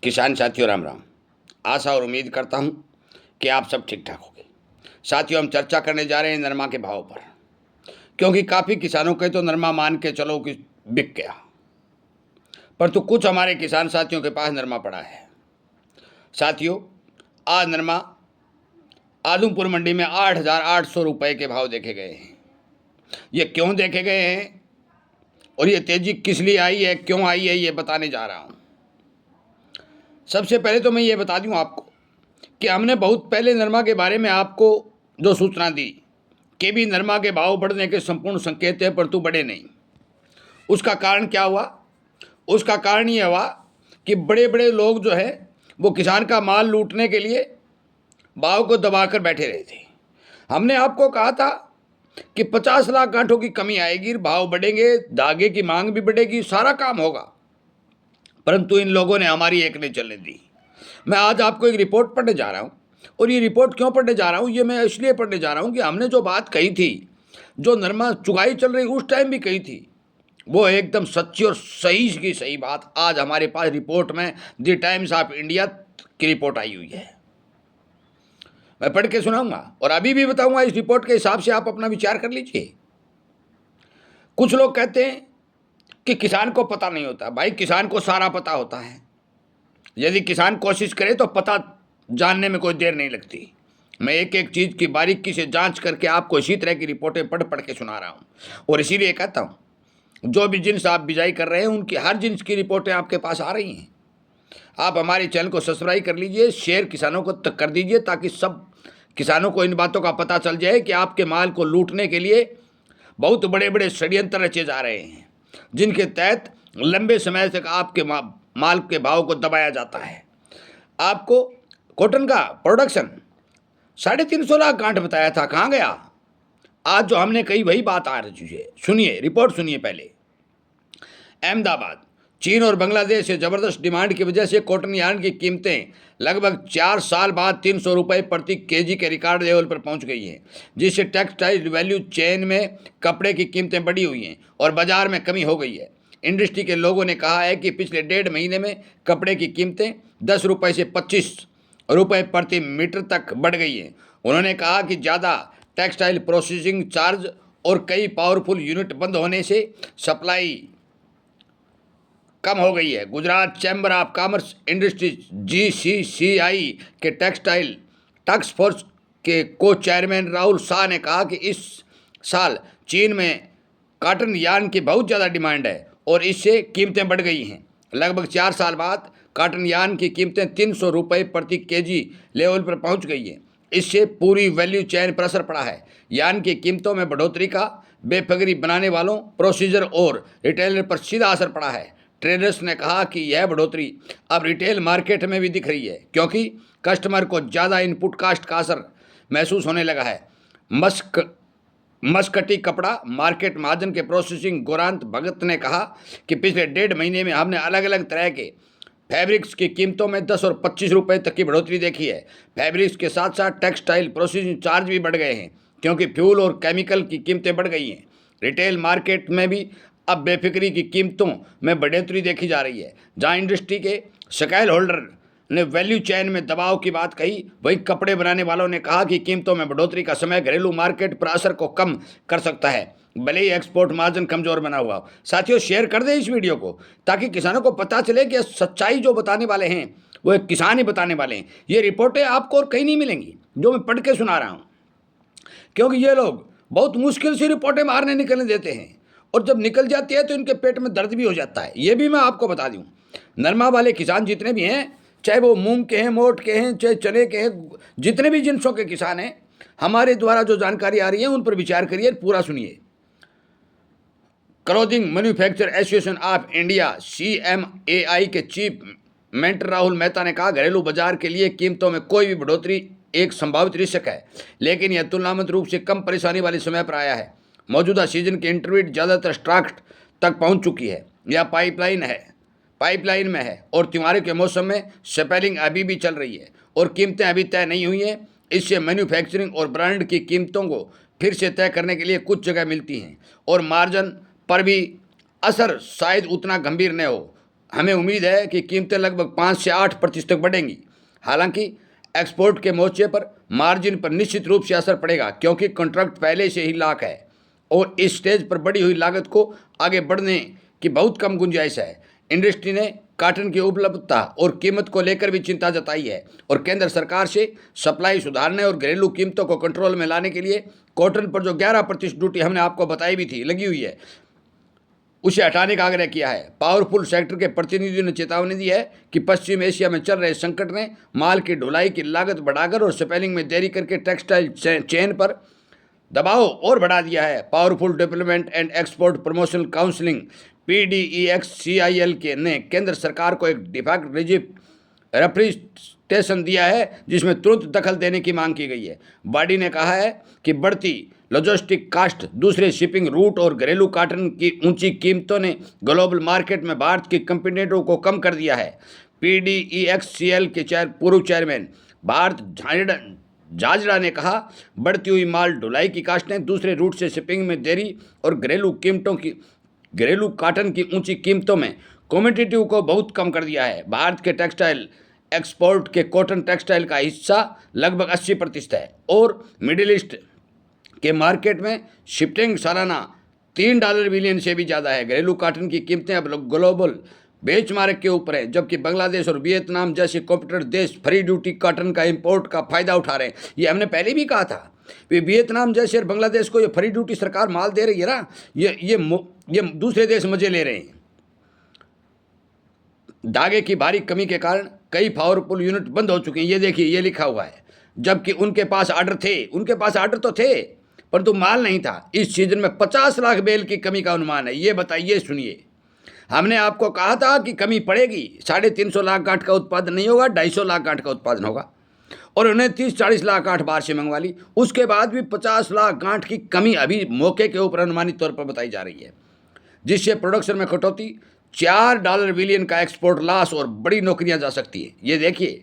किसान साथियों राम राम। आशा और उम्मीद करता हूँ कि आप सब ठीक ठाक होंगे। साथियों, हम चर्चा करने जा रहे हैं नरमा के भाव पर, क्योंकि काफ़ी किसानों के तो नरमा मान के चलो कि बिक गया, पर तो कुछ हमारे किसान साथियों के पास नरमा पड़ा है। साथियों, आज नरमा आदमपुर मंडी में 8,800 रुपये के भाव देखे गए हैं। ये क्यों देखे गए हैं और ये तेज़ी किस लिए आई है, क्यों आई है, ये बताने जा रहा हूँ। सबसे पहले तो मैं ये बता दूँ आपको कि हमने बहुत पहले नरमा के बारे में आपको जो सूचना दी कि भी नरमा के भाव बढ़ने के संपूर्ण संकेत है, परंतु बढ़े नहीं। उसका कारण क्या हुआ? उसका कारण ये हुआ कि बड़े बड़े लोग जो है वो किसान का माल लूटने के लिए भाव को दबाकर बैठे रहे थे। हमने आपको कहा था कि 50 लाख गांठों की कमी आएगी, भाव बढ़ेंगे, धागे की मांग भी बढ़ेगी, सारा काम होगा, परंतु इन लोगों ने हमारी एक नहीं चलने दी। मैं आज आपको एक रिपोर्ट पढ़ने जा रहा हूँ, और ये रिपोर्ट क्यों पढ़ने जा रहा हूँ, ये मैं इसलिए पढ़ने जा रहा हूँ कि हमने जो बात कही थी, जो नरमा चुगाई चल रही उस टाइम भी कही थी, वो एकदम सच्ची और सही की सही बात आज हमारे पास रिपोर्ट में द टाइम्स ऑफ इंडिया की रिपोर्ट आई हुई है। मैं पढ़ के सुनाऊंगा और अभी भी बताऊंगा, इस रिपोर्ट के हिसाब से आप अपना विचार कर लीजिए। कुछ लोग कहते हैं कि किसान को पता नहीं होता। भाई, किसान को सारा पता होता है। यदि किसान कोशिश करे तो पता जानने में कोई देर नहीं लगती। मैं एक एक चीज़ की बारीकी से जांच करके आपको इसी तरह की रिपोर्टें पढ़ पढ़ के सुना रहा हूँ, और इसीलिए कहता हूँ जो भी जिन्स आप बिजाई कर रहे हैं उनकी हर जिन्स की रिपोर्टें आपके पास आ रही हैं। आप हमारे चैनल को सब्सक्राइब कर लीजिए, शेयर किसानों को तक कर दीजिए, ताकि सब किसानों को इन बातों का पता चल जाए कि आपके माल को लूटने के लिए बहुत बड़े बड़े षड्यंत्र रचे जा रहे हैं, जिनके तहत लंबे समय तक आपके माल के भाव को दबाया जाता है। आपको कॉटन का प्रोडक्शन 350 लाख गांठ बताया था, कहाँ गया? आज जो हमने कही वही बात आ रही है। सुनिए, रिपोर्ट सुनिए पहले। अहमदाबाद, चीन और बांग्लादेश से ज़बरदस्त डिमांड की वजह से कॉटन यार्न की कीमतें लगभग 4 साल बाद 300 रुपये प्रति केजी के रिकॉर्ड लेवल पर पहुंच गई हैं, जिससे टेक्सटाइल वैल्यू चेन में कपड़े की कीमतें बढ़ी हुई हैं और बाजार में कमी हो गई है। इंडस्ट्री के लोगों ने कहा है कि पिछले 1.5 महीने में कपड़े की कीमतें 10 रुपये से 25 रुपये प्रति मीटर तक बढ़ गई हैं। उन्होंने कहा कि ज़्यादा टेक्सटाइल प्रोसेसिंग चार्ज और कई पावरफुल यूनिट बंद होने से सप्लाई कम हो गई है। Gujarat chamber of commerce industries GCCI के टेक्सटाइल टास्क फोर्स के को चेयरमैन राहुल शाह ने कहा कि इस साल चीन में कॉटन यार्न की बहुत ज़्यादा डिमांड है और इससे कीमतें बढ़ गई हैं। लगभग 4 साल बाद कॉटन यार्न की कीमतें 300 रुपये प्रति केजी लेवल पर पहुंच गई हैं। इससे पूरी वैल्यू चेन पर असर पड़ा है। यार्न की कीमतों में बढ़ोतरी का बेफिक्री बनाने वालों, प्रोसीजर और रिटेलर पर सीधा असर पड़ा है। ट्रेडर्स ने कहा कि यह बढ़ोतरी अब रिटेल मार्केट में भी दिख रही है, क्योंकि कस्टमर को ज़्यादा इनपुट कास्ट का असर महसूस होने लगा है। मस्कटी कपड़ा मार्केट महाजन के प्रोसेसिंग गौरांत भगत ने कहा कि पिछले 1.5 महीने में हमने अलग अलग तरह के फैब्रिक्स की कीमतों में 10 और 25 रुपये तक की बढ़ोतरी देखी है। फैब्रिक्स के साथ साथ टेक्सटाइल प्रोसेसिंग चार्ज भी बढ़ गए हैं, क्योंकि फ्यूल और केमिकल की कीमतें बढ़ गई हैं। रिटेल मार्केट में भी अब बेफिक्री की कीमतों में बढ़ोतरी देखी जा रही है। जहां इंडस्ट्री के स्केल होल्डर ने वैल्यू चेन में दबाव की बात कही, वहीं कपड़े बनाने वालों ने कहा कि कीमतों में बढ़ोतरी का समय घरेलू मार्केट पर असर को कम कर सकता है, भले ही एक्सपोर्ट मार्जिन कमजोर बना हुआ हो। साथियों, शेयर कर दें इस वीडियो को, ताकि किसानों को पता चले कि सच्चाई जो बताने वाले हैं वो एक किसान ही बताने वाले हैं। ये रिपोर्टें आपको और कहीं नहीं मिलेंगी जो मैं पढ़ के सुना रहा हूँ, क्योंकि ये लोग बहुत मुश्किल से रिपोर्टें मारने निकलने देते हैं, और जब निकल जाती है तो इनके पेट में दर्द भी हो जाता है। ये भी मैं आपको बता दूं, नरमा वाले किसान जितने भी हैं, चाहे वो मूंग के हैं, मोट के हैं, चाहे चने के हैं, जितने भी जिनसों के किसान हैं, हमारे द्वारा जो जानकारी आ रही है उन पर विचार करिए, पूरा सुनिए। Clothing manufacture association of India CMAI के चीफ मेंटर राहुल मेहता ने कहा, घरेलू बाजार के लिए कीमतों में कोई भी बढ़ोतरी एक संभावित रिस्क है, लेकिन यह तुलनात्मक रूप से कम परेशानी वाले समय पर आया है। मौजूदा सीजन की इंटरवीट ज़्यादातर स्टॉक तक पहुंच चुकी है या पाइपलाइन में है, और त्योहारों के मौसम में सेलिंग अभी भी चल रही है और कीमतें अभी तय नहीं हुई हैं। इससे मैन्युफैक्चरिंग और ब्रांड की कीमतों को फिर से तय करने के लिए कुछ जगह मिलती हैं, और मार्जिन पर भी असर शायद उतना गंभीर न हो। हमें उम्मीद है कि कीमतें लगभग 5 से 8% तक बढ़ेंगी। हालांकि एक्सपोर्ट के मोर्चे पर मार्जिन पर निश्चित रूप से असर पड़ेगा, क्योंकि कॉन्ट्रैक्ट पहले से ही लॉक है और इस स्टेज पर बढ़ी हुई लागत को आगे बढ़ने की बहुत कम गुंजाइश है। इंडस्ट्री ने कॉटन की उपलब्धता और कीमत को लेकर भी चिंता जताई है और केंद्र सरकार से सप्लाई सुधारने और घरेलू कीमतों को कंट्रोल में लाने के लिए कॉटन पर जो 11% ड्यूटी हमने आपको बताई भी थी लगी हुई है, उसे हटाने का आग्रह किया है। पावरफुल सेक्टर के प्रतिनिधियों ने चेतावनी दी है कि पश्चिम एशिया में चल रहे संकट ने माल की ढुलाई की लागत बढ़ाकर और स्पेलिंग में देरी करके टेक्सटाइल चेन पर दबाव और बढ़ा दिया है। Powerful development and export promotional counselling PDEXCIL के ने केंद्र सरकार को एक डिफेक्ट रिप्रेजेंटेशन दिया है जिसमें तुरंत दखल देने की मांग की गई है। बॉडी ने कहा है कि बढ़ती लॉजिस्टिक कास्ट, दूसरे शिपिंग रूट और घरेलू कॉटन की ऊंची कीमतों ने ग्लोबल मार्केट में भारत की कंपीटेंटों को कम कर दिया है। PDEXCL के पूर्व चेयरमैन भारत जाजरा ने कहा, बढ़ती हुई माल ढुलाई की कास्टें, दूसरे रूट से शिपिंग में देरी और घरेलू कॉटन की ऊंची कीमतों में कॉम्पिटिटिव को बहुत कम कर दिया है। भारत के टेक्सटाइल एक्सपोर्ट के कॉटन टेक्सटाइल का हिस्सा लगभग 80% है और मिडिल ईस्ट के मार्केट में शिफ्टिंग सालाना $3 बिलियन से भी ज़्यादा है। घरेलू कॉटन की कीमतें अब ग्लोबल बेंचमार्क के ऊपर है, जबकि बांग्लादेश और वियतनाम जैसे कॉम्पिटिटर देश फ्री ड्यूटी कॉटन का इंपोर्ट का फ़ायदा उठा रहे हैं। ये हमने पहले भी कहा था, वियतनाम जैसे और बांग्लादेश को ये फ्री ड्यूटी सरकार माल दे रही है ना, ये दूसरे देश मजे ले रहे हैं। धागे की भारी कमी के कारण कई पावरफुल यूनिट बंद हो चुके हैं। ये देखिए, ये लिखा हुआ है, जबकि उनके पास आर्डर तो थे परंतु माल नहीं था। इस सीजन में 50 लाख बेल की कमी का अनुमान है। ये बताइए, सुनिए, हमने आपको कहा था कि कमी पड़ेगी, 350 लाख गांठ का उत्पादन नहीं होगा, 250 लाख गांठ का उत्पादन होगा और उन्हें 30-40 लाख गांठ बाहर से मंगवा ली। उसके बाद भी 50 लाख गांठ की कमी अभी मौके के ऊपर अनुमानित तौर पर बताई जा रही है, जिससे प्रोडक्शन में कटौती, $4 बिलियन का एक्सपोर्ट लॉस और बड़ी नौकरियां जा सकती है। ये देखिए,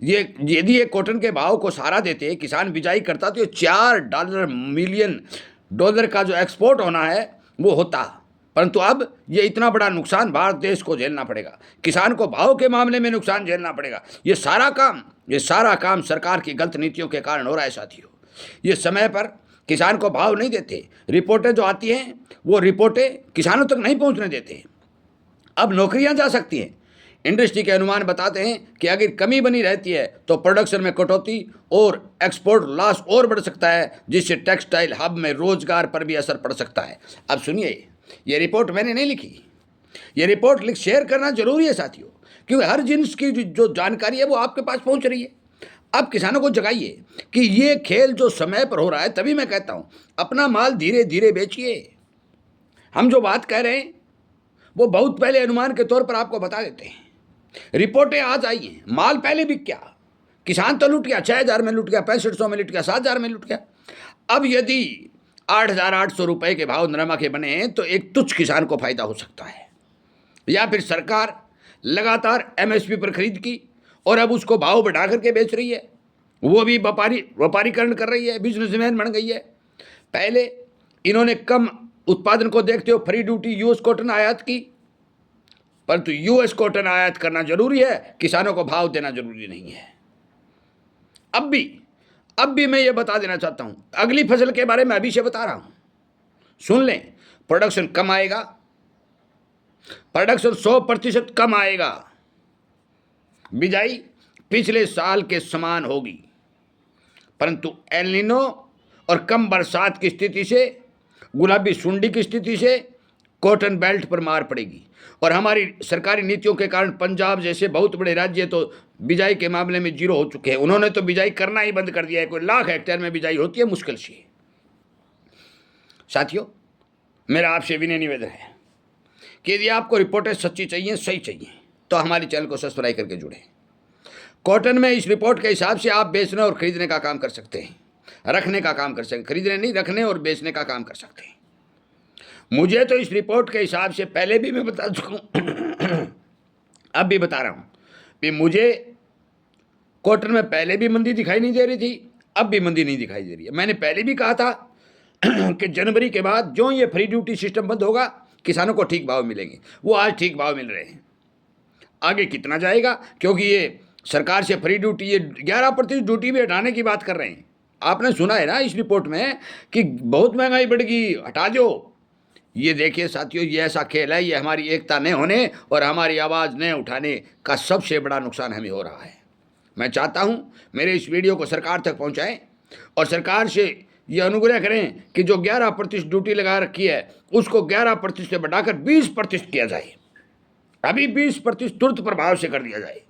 यदि ये कॉटन के भाव को सहारा देते, किसान बिजाई करता, तो ये $4 मिलियन का जो एक्सपोर्ट होना है वो होता, परंतु अब ये इतना बड़ा नुकसान भारत देश को झेलना पड़ेगा। किसान को भाव के मामले में नुकसान झेलना पड़ेगा। ये सारा काम सरकार की गलत नीतियों के कारण हो रहा है साथियों। ये समय पर किसान को भाव नहीं देते, रिपोर्टें जो आती हैं वो रिपोर्टें किसानों तक नहीं पहुंचने देते। अब नौकरियां जा सकती हैं। इंडस्ट्री के अनुमान बताते हैं कि अगर कमी बनी रहती है तो प्रोडक्शन में कटौती और एक्सपोर्ट लॉस और बढ़ सकता है, जिससे टेक्सटाइल हब में रोजगार पर भी असर पड़ सकता है। अब सुनिए, ये रिपोर्ट मैंने नहीं लिखी, ये रिपोर्ट शेयर करना जरूरी है साथियों, क्योंकि हर जिन्स की जो जानकारी है वो आपके पास पहुंच रही है। अब किसानों को जगाइए कि ये खेल जो समय पर हो रहा है, तभी मैं कहता हूं अपना माल धीरे धीरे बेचिए। हम जो बात कह रहे हैं वो बहुत पहले अनुमान के तौर पर आपको बता देते हैं। रिपोर्टें आज आई हैं, माल पहले बिक गया, किसान तो लूट गया, 6,000 में लूट गया, 6500 में लूट गया, 7,000 में लूट गया। अब यदि 8,800 रुपये के भाव नरमा के बने हैं तो एक तुच्छ किसान को फायदा हो सकता है, या फिर सरकार लगातार MSP पर खरीद की और अब उसको भाव बढ़ा करके बेच रही है, वो भी व्यापारीकरण कर रही है, बिजनेसमैन बन गई है। पहले इन्होंने कम उत्पादन को देखते हुए फ्री ड्यूटी US कॉटन आयात की, परंतु US कॉटन आयात करना जरूरी है, किसानों को भाव देना जरूरी नहीं है। अब भी मैं ये बता देना चाहता हूं, अगली फसल के बारे में अभी से बता रहा हूं, सुन लें। प्रोडक्शन कम आएगा, प्रोडक्शन 100% कम आएगा, बिजाई पिछले साल के समान होगी, परंतु एल नीनो और कम बरसात की स्थिति से, गुलाबी सुंडी की स्थिति से कॉटन बेल्ट पर मार पड़ेगी और हमारी सरकारी नीतियों के कारण पंजाब जैसे बहुत बड़े राज्य तो बिजाई के मामले में जीरो हो चुके हैं। उन्होंने तो बिजाई करना ही बंद कर दिया है। कोई लाख हेक्टेयर में बिजाई होती है मुश्किल से। साथियों, मेरा आपसे विनय निवेदन है कि यदि आपको रिपोर्टें सच्ची चाहिए, सही चाहिए, तो हमारे चैनल को सब्सक्राइब करके जुड़े। कॉटन में इस रिपोर्ट के हिसाब से आप बेचने और खरीदने का काम कर सकते हैं, रखने का काम कर सकते हैं, खरीदने नहीं, रखने और बेचने का काम कर सकते हैं। मुझे तो इस रिपोर्ट के हिसाब से पहले भी मैं बता चुका हूं, अब भी बता रहा हूं कि मुझे कॉटन में पहले भी मंदी दिखाई नहीं दे रही थी, अब भी मंदी नहीं दिखाई दे रही है। मैंने पहले भी कहा था कि जनवरी के बाद जो ये फ्री ड्यूटी सिस्टम बंद होगा, किसानों को ठीक भाव मिलेंगे। वो आज ठीक भाव मिल रहे हैं। आगे कितना जाएगा, क्योंकि ये सरकार से फ्री ड्यूटी, ये 11% ड्यूटी भी हटाने की बात कर रहे हैं। आपने सुना है ना इस रिपोर्ट में कि बहुत महंगाई बढ़ गई, हटा दो। ये देखिए साथियों, ये ऐसा खेल है, ये हमारी एकता न होने और हमारी आवाज़ न उठाने का सबसे बड़ा नुकसान हमें हो रहा है। मैं चाहता हूँ मेरे इस वीडियो को सरकार तक पहुँचाएं और सरकार से ये अनुग्रह करें कि जो 11% ड्यूटी लगा रखी है उसको 11% से बढ़ाकर 20% किया जाए। अभी 20% तुरंत प्रभाव से कर दिया जाए,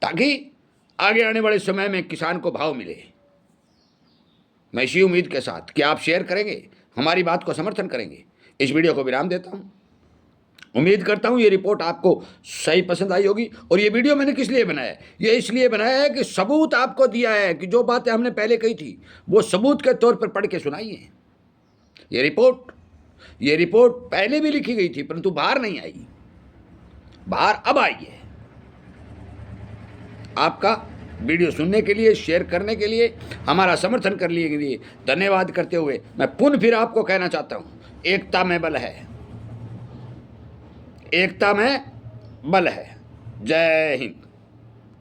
ताकि आगे आने वाले समय में किसान को भाव मिले। मैं इसी उम्मीद के साथ कि आप शेयर करेंगे, हमारी बात को समर्थन करेंगे, इस वीडियो को विराम देता हूं। उम्मीद करता हूं ये रिपोर्ट आपको सही पसंद आई होगी। और ये वीडियो मैंने किस लिए बनाया है? ये इसलिए बनाया है कि सबूत आपको दिया है कि जो बातें हमने पहले कही थी वो सबूत के तौर पर पढ़ के सुनाइए। ये रिपोर्ट पहले भी लिखी गई थी, परंतु बाहर नहीं आई, बाहर अब आई है। आपका वीडियो सुनने के लिए, शेयर करने के लिए, हमारा समर्थन करने के लिए धन्यवाद करते हुए मैं पुनः फिर आपको कहना चाहता हूं, एकता में बल है, एकता में बल है। जय हिंद।